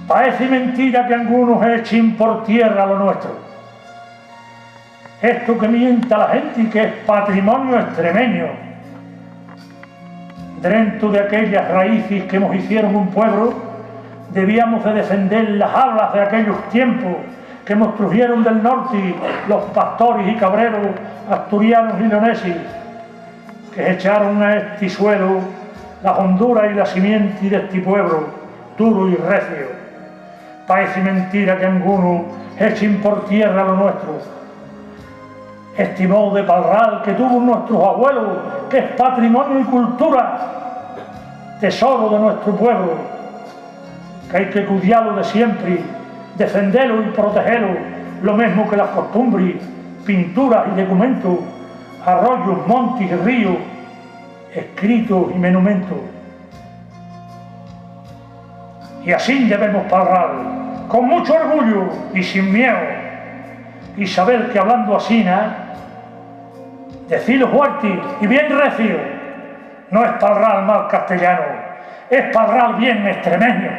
Parece mentira que algunos echen por tierra lo nuestro. Esto que mienta la gente y que es patrimonio extremeño. Dentro de aquellas raíces que nos hicieron un pueblo, debíamos de defender las hablas de aquellos tiempos que nos trajeron del norte los pastores y cabreros asturianos y leoneses, que echaron a este suelo la hondura y la simiente de este pueblo, duro y recio. Parece mentira que algunos echen por tierra lo nuestro. Este modo de parral que tuvo nuestros abuelos, que es patrimonio y cultura, tesoro de nuestro pueblo, que hay que cuidarlo de siempre, defenderlo y protegerlo, lo mismo que las costumbres, pinturas y documentos, arroyos, montes y ríos, escritos y monumentos. Y así debemos parrar, con mucho orgullo y sin miedo, y saber que hablando así, decirlo fuerte y bien recio, no es parrar mal castellano, es parrar bien extremeño.